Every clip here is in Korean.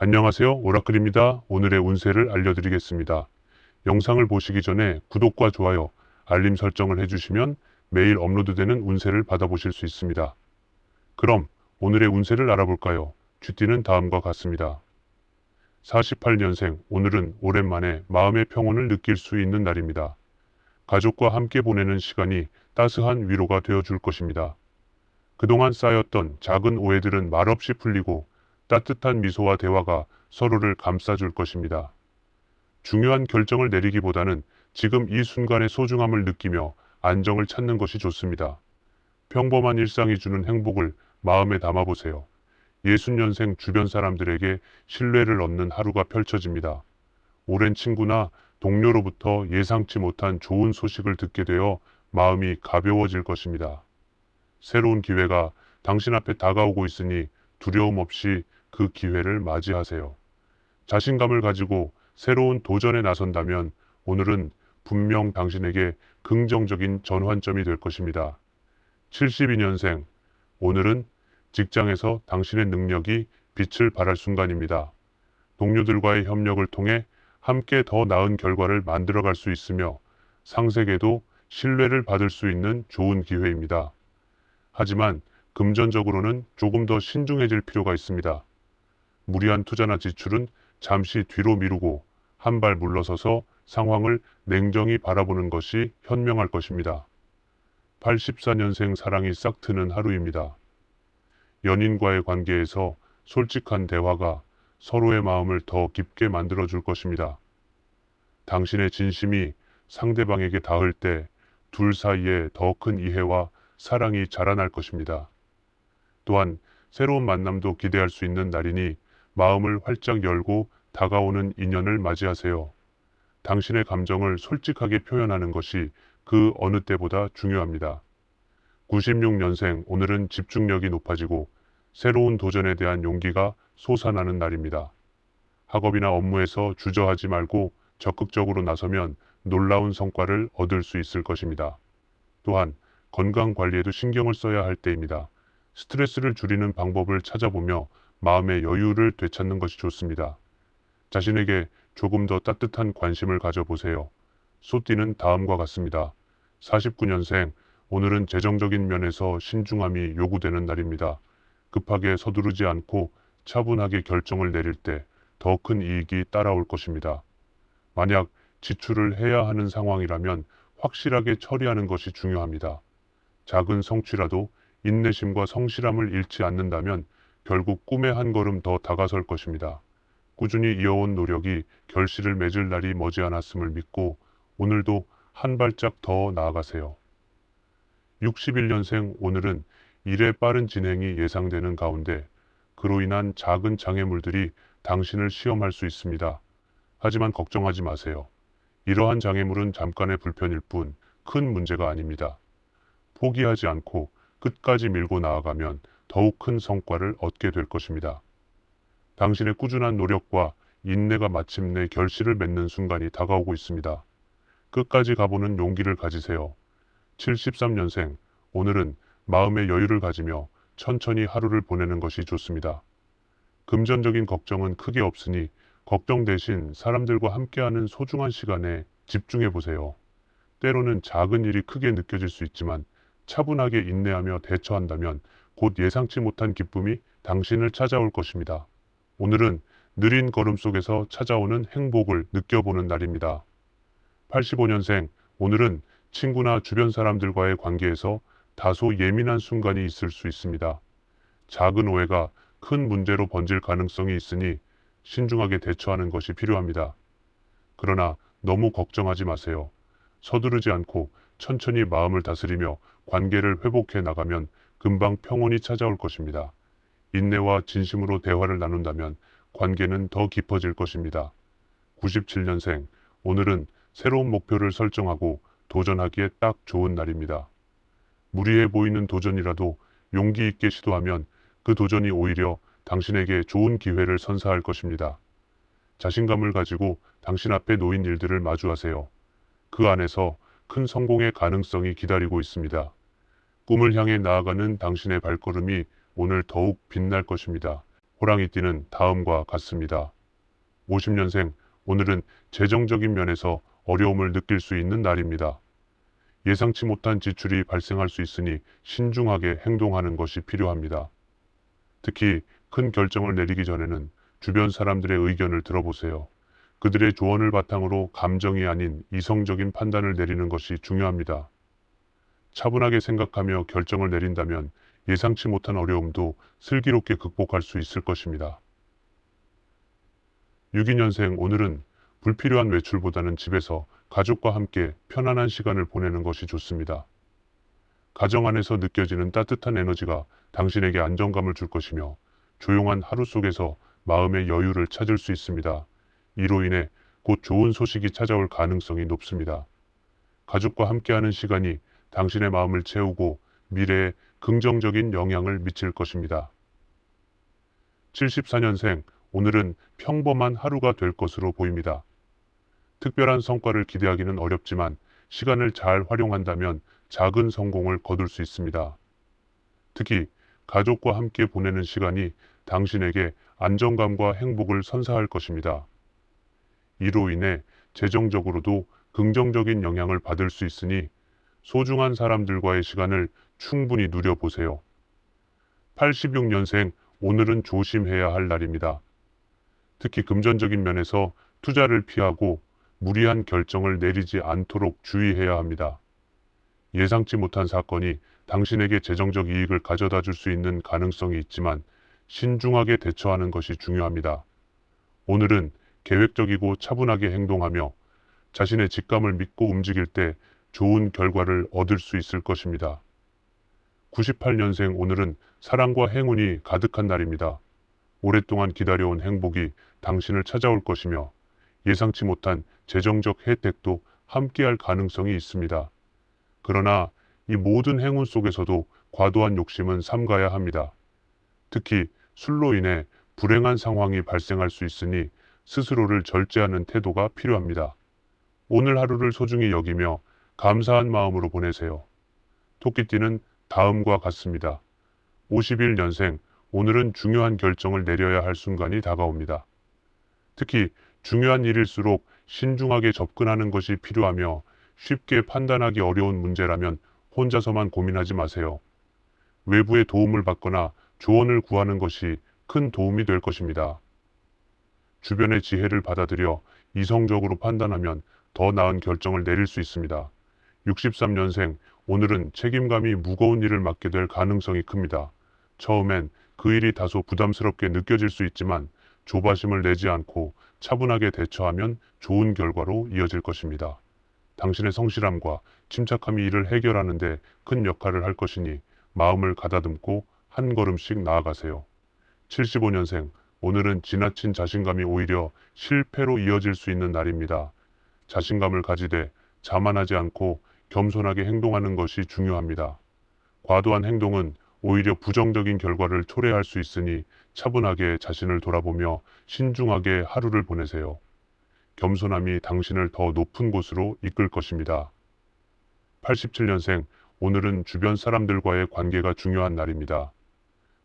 안녕하세요. 오라클입니다. 오늘의 운세를 알려드리겠습니다. 영상을 보시기 전에 구독과 좋아요, 알림 설정을 해주시면 매일 업로드되는 운세를 받아보실 수 있습니다. 그럼 오늘의 운세를 알아볼까요? 쥐띠는 다음과 같습니다. 48년생, 오늘은 오랜만에 마음의 평온을 느낄 수 있는 날입니다. 가족과 함께 보내는 시간이 따스한 위로가 되어줄 것입니다. 그동안 쌓였던 작은 오해들은 말없이 풀리고 따뜻한 미소와 대화가 서로를 감싸줄 것입니다. 중요한 결정을 내리기보다는 지금 이 순간의 소중함을 느끼며 안정을 찾는 것이 좋습니다. 평범한 일상이 주는 행복을 마음에 담아보세요. 60년생 주변 사람들에게 신뢰를 얻는 하루가 펼쳐집니다. 오랜 친구나 동료로부터 예상치 못한 좋은 소식을 듣게 되어 마음이 가벼워질 것입니다. 새로운 기회가 당신 앞에 다가오고 있으니 두려움 없이 그 기회를 맞이하세요. 자신감을 가지고 새로운 도전에 나선다면 오늘은 분명 당신에게 긍정적인 전환점이 될 것입니다. 72년생, 오늘은 직장에서 당신의 능력이 빛을 발할 순간입니다. 동료들과의 협력을 통해 함께 더 나은 결과를 만들어갈 수 있으며 상세에도 신뢰를 받을 수 있는 좋은 기회입니다. 하지만 금전적으로는 조금 더 신중해질 필요가 있습니다. 무리한 투자나 지출은 잠시 뒤로 미루고 한 발 물러서서 상황을 냉정히 바라보는 것이 현명할 것입니다. 84년생 사랑이 싹 트는 하루입니다. 연인과의 관계에서 솔직한 대화가 서로의 마음을 더 깊게 만들어줄 것입니다. 당신의 진심이 상대방에게 닿을 때 둘 사이에 더 큰 이해와 사랑이 자라날 것입니다. 또한 새로운 만남도 기대할 수 있는 날이니 마음을 활짝 열고 다가오는 인연을 맞이하세요. 당신의 감정을 솔직하게 표현하는 것이 그 어느 때보다 중요합니다. 96년생, 오늘은 집중력이 높아지고 새로운 도전에 대한 용기가 솟아나는 날입니다. 학업이나 업무에서 주저하지 말고 적극적으로 나서면 놀라운 성과를 얻을 수 있을 것입니다. 또한 건강 관리에도 신경을 써야 할 때입니다. 스트레스를 줄이는 방법을 찾아보며 마음의 여유를 되찾는 것이 좋습니다. 자신에게 조금 더 따뜻한 관심을 가져보세요. 소띠는 다음과 같습니다. 49년생, 오늘은 재정적인 면에서 신중함이 요구되는 날입니다. 급하게 서두르지 않고 차분하게 결정을 내릴 때 더 큰 이익이 따라올 것입니다. 만약 지출을 해야 하는 상황이라면 확실하게 처리하는 것이 중요합니다. 작은 성취라도 인내심과 성실함을 잃지 않는다면 결국 꿈에 한 걸음 더 다가설 것입니다. 꾸준히 이어온 노력이 결실을 맺을 날이 머지않았음을 믿고 오늘도 한 발짝 더 나아가세요. 61년생, 오늘은 일의 빠른 진행이 예상되는 가운데 그로 인한 작은 장애물들이 당신을 시험할 수 있습니다. 하지만 걱정하지 마세요. 이러한 장애물은 잠깐의 불편일 뿐 큰 문제가 아닙니다. 포기하지 않고 끝까지 밀고 나아가면 더욱 큰 성과를 얻게 될 것입니다. 당신의 꾸준한 노력과 인내가 마침내 결실을 맺는 순간이 다가오고 있습니다. 끝까지 가보는 용기를 가지세요. 73년생, 오늘은 마음의 여유를 가지며 천천히 하루를 보내는 것이 좋습니다. 금전적인 걱정은 크게 없으니 걱정 대신 사람들과 함께하는 소중한 시간에 집중해 보세요. 때로는 작은 일이 크게 느껴질 수 있지만 차분하게 인내하며 대처한다면 곧 예상치 못한 기쁨이 당신을 찾아올 것입니다. 오늘은 느린 걸음 속에서 찾아오는 행복을 느껴보는 날입니다. 85년생, 오늘은 친구나 주변 사람들과의 관계에서 다소 예민한 순간이 있을 수 있습니다. 작은 오해가 큰 문제로 번질 가능성이 있으니 신중하게 대처하는 것이 필요합니다. 그러나 너무 걱정하지 마세요. 서두르지 않고 천천히 마음을 다스리며 관계를 회복해 나가면 금방 평온이 찾아올 것입니다. 인내와 진심으로 대화를 나눈다면 관계는 더 깊어질 것입니다. 97년생, 오늘은 새로운 목표를 설정하고 도전하기에 딱 좋은 날입니다. 무리해 보이는 도전이라도 용기 있게 시도하면 그 도전이 오히려 당신에게 좋은 기회를 선사할 것입니다. 자신감을 가지고 당신 앞에 놓인 일들을 마주하세요. 그 안에서 큰 성공의 가능성이 기다리고 있습니다. 꿈을 향해 나아가는 당신의 발걸음이 오늘 더욱 빛날 것입니다. 호랑이띠는 다음과 같습니다. 50년생, 오늘은 재정적인 면에서 어려움을 느낄 수 있는 날입니다. 예상치 못한 지출이 발생할 수 있으니 신중하게 행동하는 것이 필요합니다. 특히 큰 결정을 내리기 전에는 주변 사람들의 의견을 들어보세요. 그들의 조언을 바탕으로 감정이 아닌 이성적인 판단을 내리는 것이 중요합니다. 차분하게 생각하며 결정을 내린다면 예상치 못한 어려움도 슬기롭게 극복할 수 있을 것입니다. 62년생, 오늘은 불필요한 외출보다는 집에서 가족과 함께 편안한 시간을 보내는 것이 좋습니다. 가정 안에서 느껴지는 따뜻한 에너지가 당신에게 안정감을 줄 것이며 조용한 하루 속에서 마음의 여유를 찾을 수 있습니다. 이로 인해 곧 좋은 소식이 찾아올 가능성이 높습니다. 가족과 함께하는 시간이 당신의 마음을 채우고 미래에 긍정적인 영향을 미칠 것입니다. 74년생, 오늘은 평범한 하루가 될 것으로 보입니다. 특별한 성과를 기대하기는 어렵지만 시간을 잘 활용한다면 작은 성공을 거둘 수 있습니다. 특히 가족과 함께 보내는 시간이 당신에게 안정감과 행복을 선사할 것입니다. 이로 인해 재정적으로도 긍정적인 영향을 받을 수 있으니 소중한 사람들과의 시간을 충분히 누려보세요. 86년생, 오늘은 조심해야 할 날입니다. 특히 금전적인 면에서 투자를 피하고 무리한 결정을 내리지 않도록 주의해야 합니다. 예상치 못한 사건이 당신에게 재정적 이익을 가져다 줄 수 있는 가능성이 있지만 신중하게 대처하는 것이 중요합니다. 오늘은 계획적이고 차분하게 행동하며 자신의 직감을 믿고 움직일 때 좋은 결과를 얻을 수 있을 것입니다. 98년생, 오늘은 사랑과 행운이 가득한 날입니다. 오랫동안 기다려온 행복이 당신을 찾아올 것이며 예상치 못한 재정적 혜택도 함께할 가능성이 있습니다. 그러나 이 모든 행운 속에서도 과도한 욕심은 삼가야 합니다. 특히 술로 인해 불행한 상황이 발생할 수 있으니 스스로를 절제하는 태도가 필요합니다. 오늘 하루를 소중히 여기며 감사한 마음으로 보내세요. 토끼띠는 다음과 같습니다. 51년생, 오늘은 중요한 결정을 내려야 할 순간이 다가옵니다. 특히 중요한 일일수록 신중하게 접근하는 것이 필요하며 쉽게 판단하기 어려운 문제라면 혼자서만 고민하지 마세요. 외부의 도움을 받거나 조언을 구하는 것이 큰 도움이 될 것입니다. 주변의 지혜를 받아들여 이성적으로 판단하면 더 나은 결정을 내릴 수 있습니다. 63년생, 오늘은 책임감이 무거운 일을 맡게 될 가능성이 큽니다. 처음엔 그 일이 다소 부담스럽게 느껴질 수 있지만 조바심을 내지 않고 차분하게 대처하면 좋은 결과로 이어질 것입니다. 당신의 성실함과 침착함이 이를 해결하는 데 큰 역할을 할 것이니 마음을 가다듬고 한 걸음씩 나아가세요. 75년생, 오늘은 지나친 자신감이 오히려 실패로 이어질 수 있는 날입니다. 자신감을 가지되 자만하지 않고 겸손하게 행동하는 것이 중요합니다. 과도한 행동은 오히려 부정적인 결과를 초래할 수 있으니 차분하게 자신을 돌아보며 신중하게 하루를 보내세요. 겸손함이 당신을 더 높은 곳으로 이끌 것입니다. 87년생, 오늘은 주변 사람들과의 관계가 중요한 날입니다.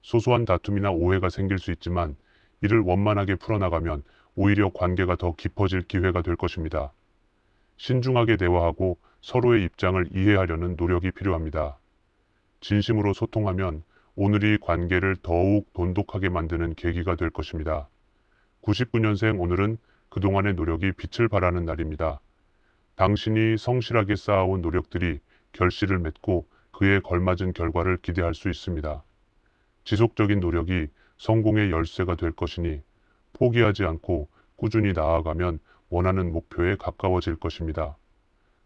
소소한 다툼이나 오해가 생길 수 있지만 이를 원만하게 풀어나가면 오히려 관계가 더 깊어질 기회가 될 것입니다. 신중하게 대화하고 서로의 입장을 이해하려는 노력이 필요합니다. 진심으로 소통하면 오늘이 관계를 더욱 돈독하게 만드는 계기가 될 것입니다. 99년생, 오늘은 그동안의 노력이 빛을 발하는 날입니다. 당신이 성실하게 쌓아온 노력들이 결실을 맺고 그에 걸맞은 결과를 기대할 수 있습니다. 지속적인 노력이 성공의 열쇠가 될 것이니 포기하지 않고 꾸준히 나아가면 원하는 목표에 가까워질 것입니다.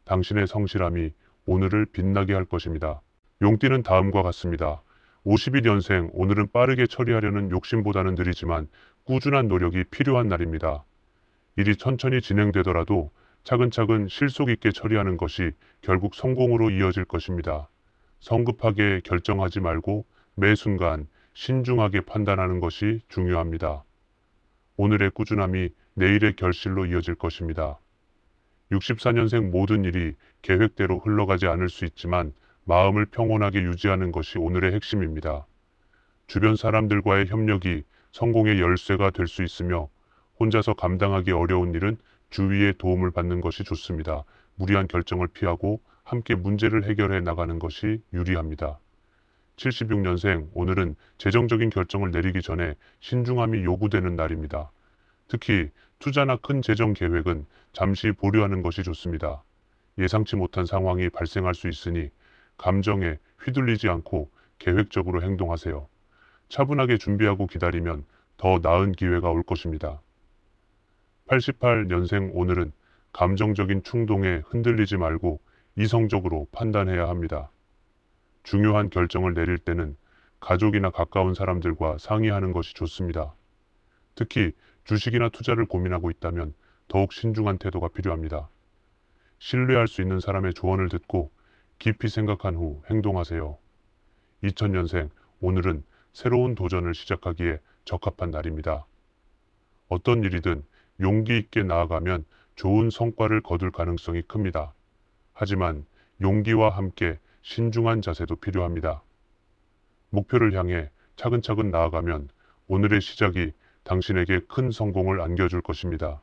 당신의 성실함이 오늘을 빛나게 할 것입니다. 용띠는 다음과 같습니다. 52년생, 오늘은 빠르게 처리하려는 욕심보다는 느리지만 꾸준한 노력이 필요한 날입니다. 일이 천천히 진행되더라도 차근차근 실속 있게 처리하는 것이 결국 성공으로 이어질 것입니다. 성급하게 결정하지 말고 매 순간 신중하게 판단하는 것이 중요합니다. 오늘의 꾸준함이 내일의 결실로 이어질 것입니다. 64년생, 모든 일이 계획대로 흘러가지 않을 수 있지만 마음을 평온하게 유지하는 것이 오늘의 핵심입니다. 주변 사람들과의 협력이 성공의 열쇠가 될 수 있으며 혼자서 감당하기 어려운 일은 주위의 도움을 받는 것이 좋습니다. 무리한 결정을 피하고 함께 문제를 해결해 나가는 것이 유리합니다. 76년생, 오늘은 재정적인 결정을 내리기 전에 신중함이 요구되는 날입니다. 특히 투자나 큰 재정 계획은 잠시 보류하는 것이 좋습니다. 예상치 못한 상황이 발생할 수 있으니 감정에 휘둘리지 않고 계획적으로 행동하세요. 차분하게 준비하고 기다리면 더 나은 기회가 올 것입니다. 88년생, 오늘은 감정적인 충동에 흔들리지 말고 이성적으로 판단해야 합니다. 중요한 결정을 내릴 때는 가족이나 가까운 사람들과 상의하는 것이 좋습니다. 특히 주식이나 투자를 고민하고 있다면 더욱 신중한 태도가 필요합니다. 신뢰할 수 있는 사람의 조언을 듣고 깊이 생각한 후 행동하세요. 2000년생, 오늘은 새로운 도전을 시작하기에 적합한 날입니다. 어떤 일이든 용기 있게 나아가면 좋은 성과를 거둘 가능성이 큽니다. 하지만 용기와 함께 신중한 자세도 필요합니다. 목표를 향해 차근차근 나아가면 오늘의 시작이 당신에게 큰 성공을 안겨줄 것입니다.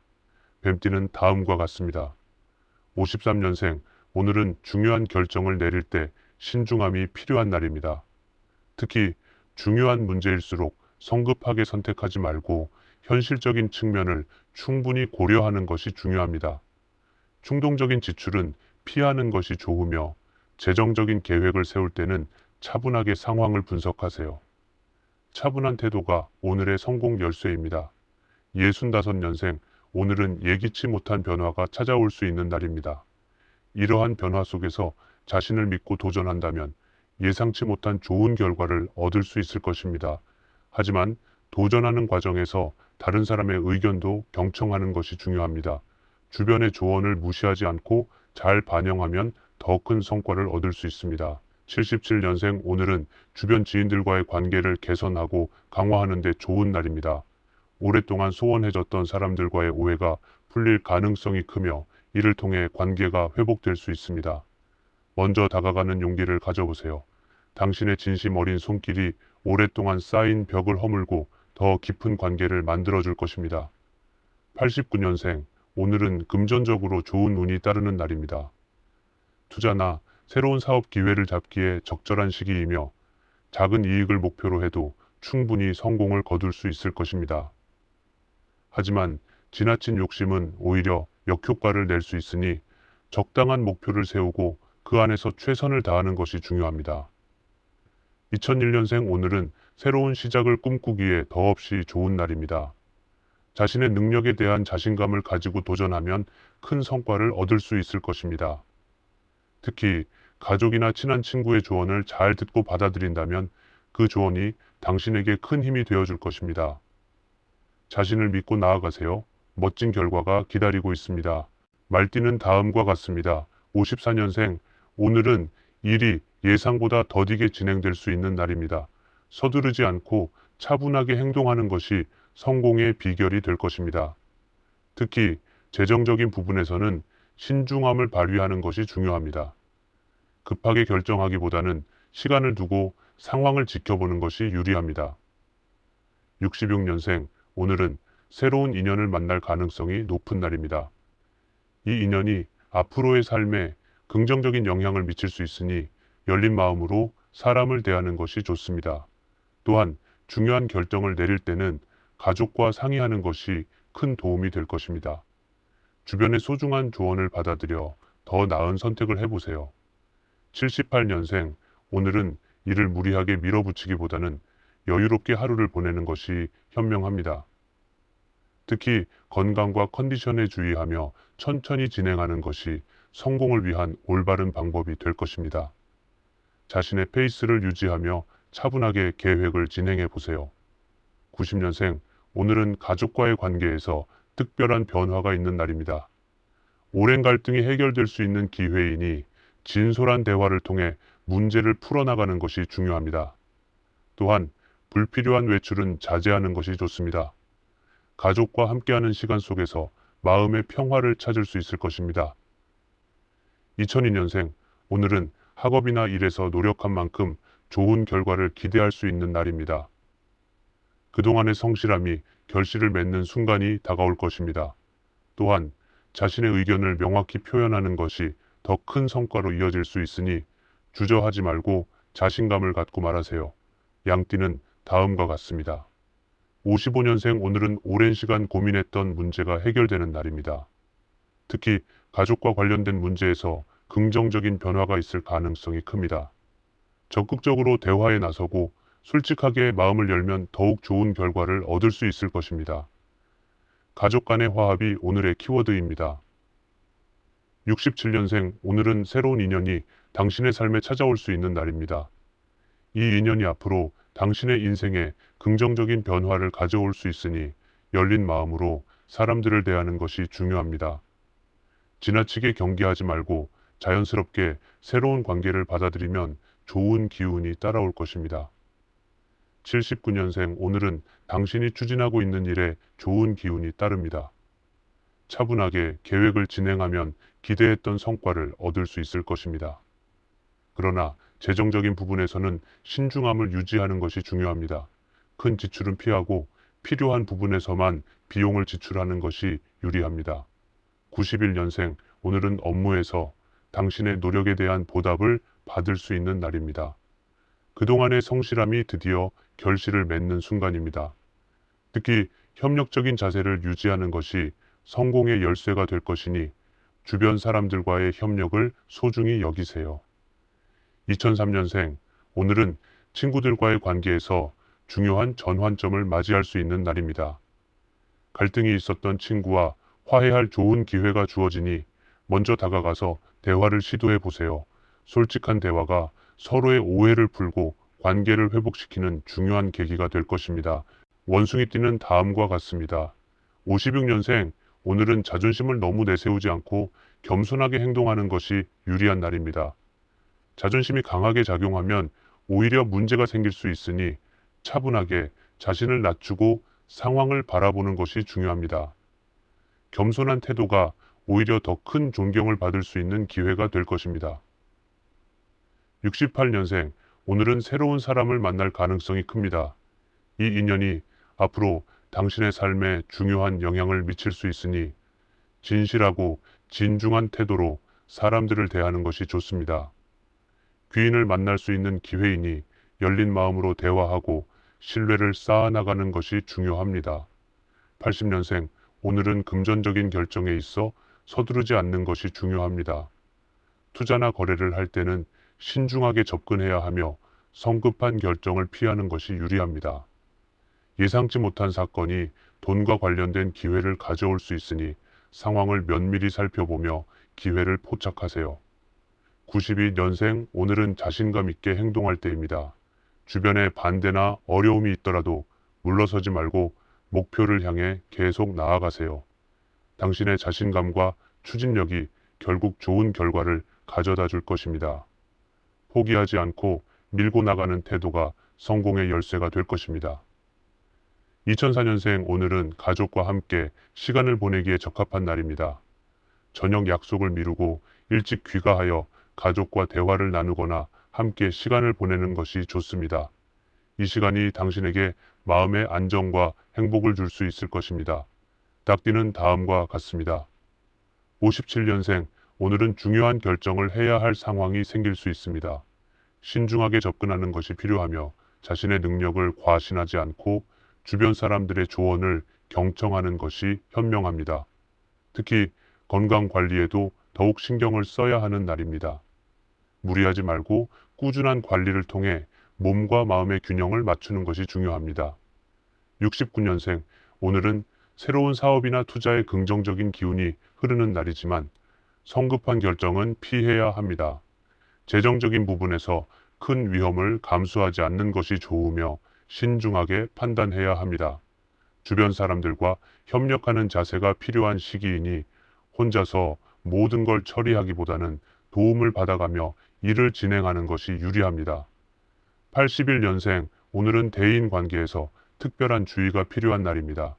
뱀띠는 다음과 같습니다. 53년생, 오늘은 중요한 결정을 내릴 때 신중함이 필요한 날입니다. 특히 중요한 문제일수록 성급하게 선택하지 말고 현실적인 측면을 충분히 고려하는 것이 중요합니다. 충동적인 지출은 피하는 것이 좋으며 재정적인 계획을 세울 때는 차분하게 상황을 분석하세요. 차분한 태도가 오늘의 성공 열쇠입니다. 65년생, 오늘은 예기치 못한 변화가 찾아올 수 있는 날입니다. 이러한 변화 속에서 자신을 믿고 도전한다면 예상치 못한 좋은 결과를 얻을 수 있을 것입니다. 하지만 도전하는 과정에서 다른 사람의 의견도 경청하는 것이 중요합니다. 주변의 조언을 무시하지 않고 잘 반영하면 더 큰 성과를 얻을 수 있습니다. 77년생, 오늘은 주변 지인들과의 관계를 개선하고 강화하는 데 좋은 날입니다. 오랫동안 소원해졌던 사람들과의 오해가 풀릴 가능성이 크며 이를 통해 관계가 회복될 수 있습니다. 먼저 다가가는 용기를 가져보세요. 당신의 진심 어린 손길이 오랫동안 쌓인 벽을 허물고 더 깊은 관계를 만들어줄 것입니다. 89년생, 오늘은 금전적으로 좋은 운이 따르는 날입니다. 투자나 새로운 사업 기회를 잡기에 적절한 시기이며 작은 이익을 목표로 해도 충분히 성공을 거둘 수 있을 것입니다. 하지만 지나친 욕심은 오히려 역효과를 낼 수 있으니 적당한 목표를 세우고 그 안에서 최선을 다하는 것이 중요합니다. 2001년생, 오늘은 새로운 시작을 꿈꾸기에 더없이 좋은 날입니다. 자신의 능력에 대한 자신감을 가지고 도전하면 큰 성과를 얻을 수 있을 것입니다. 특히 가족이나 친한 친구의 조언을 잘 듣고 받아들인다면 그 조언이 당신에게 큰 힘이 되어줄 것입니다. 자신을 믿고 나아가세요. 멋진 결과가 기다리고 있습니다. 말띠는 다음과 같습니다. 54년생, 오늘은 일이 예상보다 더디게 진행될 수 있는 날입니다. 서두르지 않고 차분하게 행동하는 것이 성공의 비결이 될 것입니다. 특히 재정적인 부분에서는 신중함을 발휘하는 것이 중요합니다. 급하게 결정하기보다는 시간을 두고 상황을 지켜보는 것이 유리합니다. 66년생, 오늘은 새로운 인연을 만날 가능성이 높은 날입니다. 이 인연이 앞으로의 삶에 긍정적인 영향을 미칠 수 있으니 열린 마음으로 사람을 대하는 것이 좋습니다. 또한 중요한 결정을 내릴 때는 가족과 상의하는 것이 큰 도움이 될 것입니다. 주변의 소중한 조언을 받아들여 더 나은 선택을 해보세요. 78년생, 오늘은 일을 무리하게 밀어붙이기보다는 여유롭게 하루를 보내는 것이 현명합니다. 특히 건강과 컨디션에 주의하며 천천히 진행하는 것이 성공을 위한 올바른 방법이 될 것입니다. 자신의 페이스를 유지하며 차분하게 계획을 진행해 보세요. 90년생, 오늘은 가족과의 관계에서 특별한 변화가 있는 날입니다. 오랜 갈등이 해결될 수 있는 기회이니 진솔한 대화를 통해 문제를 풀어나가는 것이 중요합니다. 또한 불필요한 외출은 자제하는 것이 좋습니다. 가족과 함께하는 시간 속에서 마음의 평화를 찾을 수 있을 것입니다. 2002년생, 오늘은 학업이나 일에서 노력한 만큼 좋은 결과를 기대할 수 있는 날입니다. 그동안의 성실함이 결실을 맺는 순간이 다가올 것입니다. 또한 자신의 의견을 명확히 표현하는 것이 더 큰 성과로 이어질 수 있으니 주저하지 말고 자신감을 갖고 말하세요. 양띠는 다음과 같습니다. 55년생 오늘은 오랜 시간 고민했던 문제가 해결되는 날입니다. 특히 가족과 관련된 문제에서 긍정적인 변화가 있을 가능성이 큽니다. 적극적으로 대화에 나서고 솔직하게 마음을 열면 더욱 좋은 결과를 얻을 수 있을 것입니다. 가족 간의 화합이 오늘의 키워드입니다. 67년생 오늘은 새로운 인연이 당신의 삶에 찾아올 수 있는 날입니다. 이 인연이 앞으로 당신의 인생에 긍정적인 변화를 가져올 수 있으니 열린 마음으로 사람들을 대하는 것이 중요합니다. 지나치게 경계하지 말고 자연스럽게 새로운 관계를 받아들이면 좋은 기운이 따라올 것입니다. 79년생 오늘은 당신이 추진하고 있는 일에 좋은 기운이 따릅니다. 차분하게 계획을 진행하면 기대했던 성과를 얻을 수 있을 것입니다. 그러나 재정적인 부분에서는 신중함을 유지하는 것이 중요합니다. 큰 지출은 피하고 필요한 부분에서만 비용을 지출하는 것이 유리합니다. 91년생 오늘은 업무에서 당신의 노력에 대한 보답을 받을 수 있는 날입니다. 그동안의 성실함이 드디어 결실을 맺는 순간입니다. 특히 협력적인 자세를 유지하는 것이 성공의 열쇠가 될 것이니 주변 사람들과의 협력을 소중히 여기세요. 2003년생 오늘은 친구들과의 관계에서 중요한 전환점을 맞이할 수 있는 날입니다. 갈등이 있었던 친구와 화해할 좋은 기회가 주어지니 먼저 다가가서 대화를 시도해 보세요. 솔직한 대화가 서로의 오해를 풀고 관계를 회복시키는 중요한 계기가 될 것입니다. 원숭이띠는 다음과 같습니다. 56년생 오늘은 자존심을 너무 내세우지 않고 겸손하게 행동하는 것이 유리한 날입니다. 자존심이 강하게 작용하면 오히려 문제가 생길 수 있으니 차분하게 자신을 낮추고 상황을 바라보는 것이 중요합니다. 겸손한 태도가 오히려 더 큰 존경을 받을 수 있는 기회가 될 것입니다. 68년생 오늘은 새로운 사람을 만날 가능성이 큽니다. 이 인연이 앞으로 당신의 삶에 중요한 영향을 미칠 수 있으니 진실하고 진중한 태도로 사람들을 대하는 것이 좋습니다. 귀인을 만날 수 있는 기회이니 열린 마음으로 대화하고 신뢰를 쌓아나가는 것이 중요합니다. 80년생 오늘은 금전적인 결정에 있어 서두르지 않는 것이 중요합니다. 투자나 거래를 할 때는 신중하게 접근해야 하며 성급한 결정을 피하는 것이 유리합니다. 예상치 못한 사건이 돈과 관련된 기회를 가져올 수 있으니 상황을 면밀히 살펴보며 기회를 포착하세요. 92년생 오늘은 자신감 있게 행동할 때입니다. 주변에 반대나 어려움이 있더라도 물러서지 말고 목표를 향해 계속 나아가세요. 당신의 자신감과 추진력이 결국 좋은 결과를 가져다 줄 것입니다. 포기하지 않고 밀고 나가는 태도가 성공의 열쇠가 될 것입니다. 2004년생 오늘은 가족과 함께 시간을 보내기에 적합한 날입니다. 저녁 약속을 미루고 일찍 귀가하여 가족과 대화를 나누거나 함께 시간을 보내는 것이 좋습니다. 이 시간이 당신에게 마음의 안정과 행복을 줄 수 있을 것입니다. 닭띠는 다음과 같습니다. 57년생 오늘은 중요한 결정을 해야 할 상황이 생길 수 있습니다. 신중하게 접근하는 것이 필요하며 자신의 능력을 과신하지 않고 주변 사람들의 조언을 경청하는 것이 현명합니다. 특히 건강 관리에도 더욱 신경을 써야 하는 날입니다. 무리하지 말고 꾸준한 관리를 통해 몸과 마음의 균형을 맞추는 것이 중요합니다. 69년생 오늘은 새로운 사업이나 투자에 긍정적인 기운이 흐르는 날이지만 성급한 결정은 피해야 합니다. 재정적인 부분에서 큰 위험을 감수하지 않는 것이 좋으며 신중하게 판단해야 합니다. 주변 사람들과 협력하는 자세가 필요한 시기이니 혼자서 모든 걸 처리하기보다는 도움을 받아가며 일을 진행하는 것이 유리합니다. 81년생 오늘은 대인 관계에서 특별한 주의가 필요한 날입니다.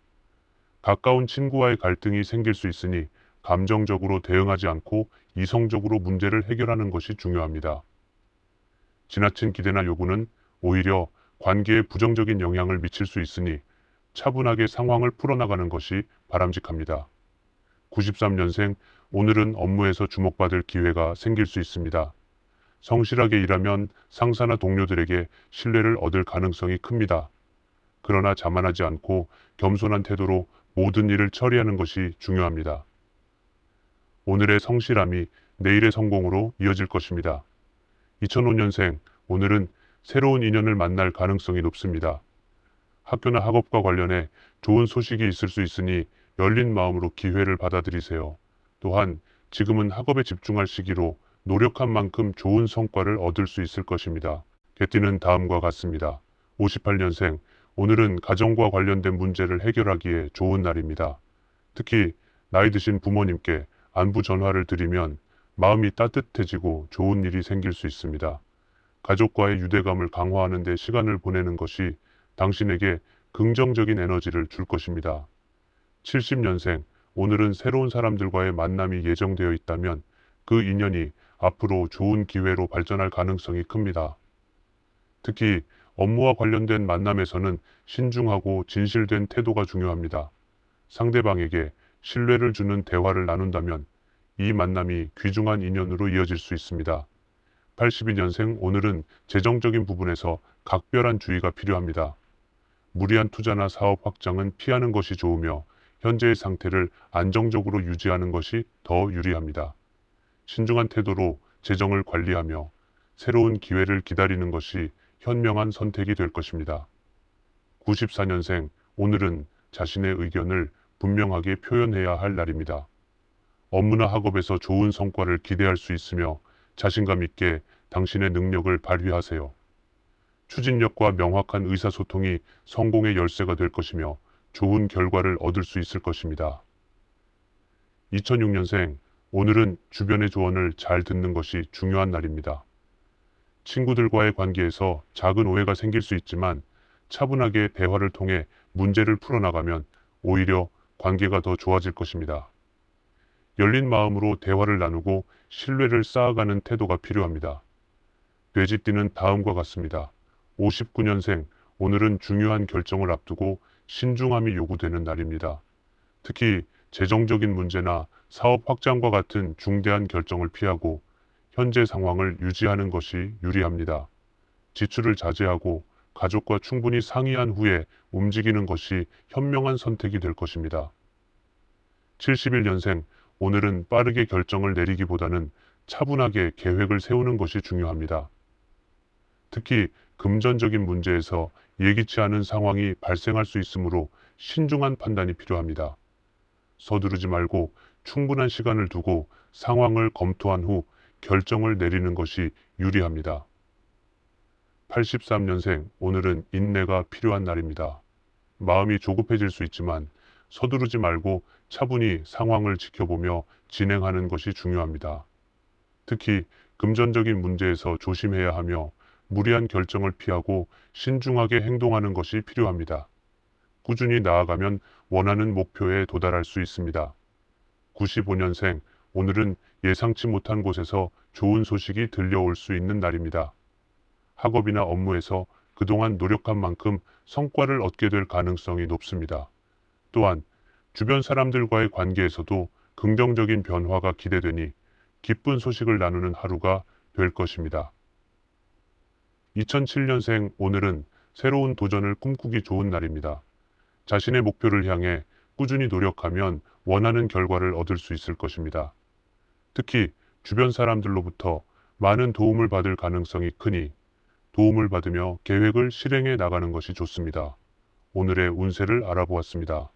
가까운 친구와의 갈등이 생길 수 있으니 감정적으로 대응하지 않고 이성적으로 문제를 해결하는 것이 중요합니다. 지나친 기대나 요구는 오히려 관계에 부정적인 영향을 미칠 수 있으니 차분하게 상황을 풀어나가는 것이 바람직합니다. 93년생, 오늘은 업무에서 주목받을 기회가 생길 수 있습니다. 성실하게 일하면 상사나 동료들에게 신뢰를 얻을 가능성이 큽니다. 그러나 자만하지 않고 겸손한 태도로 모든 일을 처리하는 것이 중요합니다. 오늘의 성실함이 내일의 성공으로 이어질 것입니다. 2005년생, 오늘은 새로운 인연을 만날 가능성이 높습니다. 학교나 학업과 관련해 좋은 소식이 있을 수 있으니 열린 마음으로 기회를 받아들이세요. 또한 지금은 학업에 집중할 시기로 노력한 만큼 좋은 성과를 얻을 수 있을 것입니다. 개띠는 다음과 같습니다. 58년생, 오늘은 가정과 관련된 문제를 해결하기에 좋은 날입니다. 특히 나이 드신 부모님께 안부 전화를 드리면 마음이 따뜻해지고 좋은 일이 생길 수 있습니다. 가족과의 유대감을 강화하는 데 시간을 보내는 것이 당신에게 긍정적인 에너지를 줄 것입니다. 70년생, 오늘은 새로운 사람들과의 만남이 예정되어 있다면 그 인연이 앞으로 좋은 기회로 발전할 가능성이 큽니다. 특히 업무와 관련된 만남에서는 신중하고 진실된 태도가 중요합니다. 상대방에게 신뢰를 주는 대화를 나눈다면 이 만남이 귀중한 인연으로 이어질 수 있습니다. 82년생, 오늘은 재정적인 부분에서 각별한 주의가 필요합니다. 무리한 투자나 사업 확장은 피하는 것이 좋으며 현재의 상태를 안정적으로 유지하는 것이 더 유리합니다. 신중한 태도로 재정을 관리하며 새로운 기회를 기다리는 것이 현명한 선택이 될 것입니다. 94년생, 오늘은 자신의 의견을 분명하게 표현해야 할 날입니다. 업무나 학업에서 좋은 성과를 기대할 수 있으며 자신감 있게 당신의 능력을 발휘하세요. 추진력과 명확한 의사소통이 성공의 열쇠가 될 것이며 좋은 결과를 얻을 수 있을 것입니다. 2006년생, 오늘은 주변의 조언을 잘 듣는 것이 중요한 날입니다. 친구들과의 관계에서 작은 오해가 생길 수 있지만 차분하게 대화를 통해 문제를 풀어나가면 오히려 관계가 더 좋아질 것입니다. 열린 마음으로 대화를 나누고 신뢰를 쌓아가는 태도가 필요합니다. 돼지띠는 다음과 같습니다. 59년생, 오늘은 중요한 결정을 앞두고 신중함이 요구되는 날입니다. 특히 재정적인 문제나 사업 확장과 같은 중대한 결정을 피하고 현재 상황을 유지하는 것이 유리합니다. 지출을 자제하고 가족과 충분히 상의한 후에 움직이는 것이 현명한 선택이 될 것입니다. 71년생, 오늘은 빠르게 결정을 내리기보다는 차분하게 계획을 세우는 것이 중요합니다. 특히 금전적인 문제에서 예기치 않은 상황이 발생할 수 있으므로 신중한 판단이 필요합니다. 서두르지 말고 충분한 시간을 두고 상황을 검토한 후 결정을 내리는 것이 유리합니다. 83년생, 오늘은 인내가 필요한 날입니다. 마음이 조급해질 수 있지만 서두르지 말고 차분히 상황을 지켜보며 진행하는 것이 중요합니다. 특히 금전적인 문제에서 조심해야 하며 무리한 결정을 피하고 신중하게 행동하는 것이 필요합니다. 꾸준히 나아가면 원하는 목표에 도달할 수 있습니다. 95년생, 오늘은 예상치 못한 곳에서 좋은 소식이 들려올 수 있는 날입니다. 학업이나 업무에서 그동안 노력한 만큼 성과를 얻게 될 가능성이 높습니다. 또한 주변 사람들과의 관계에서도 긍정적인 변화가 기대되니 기쁜 소식을 나누는 하루가 될 것입니다. 2007년생, 오늘은 새로운 도전을 꿈꾸기 좋은 날입니다. 자신의 목표를 향해 꾸준히 노력하면 원하는 결과를 얻을 수 있을 것입니다. 특히 주변 사람들로부터 많은 도움을 받을 가능성이 크니 도움을 받으며 계획을 실행해 나가는 것이 좋습니다. 오늘의 운세를 알아보았습니다.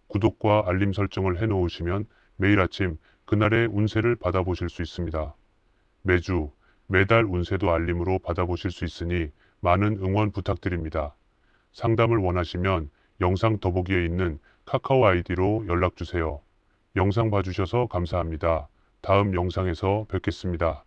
구독과 알림 설정을 해놓으시면 매일 아침 그날의 운세를 받아보실 수 있습니다. 매달 운세도 알림으로 받아보실 수 있으니 많은 응원 부탁드립니다. 상담을 원하시면 영상 더보기에 있는 카카오 아이디로 연락주세요. 영상 봐주셔서 감사합니다. 다음 영상에서 뵙겠습니다.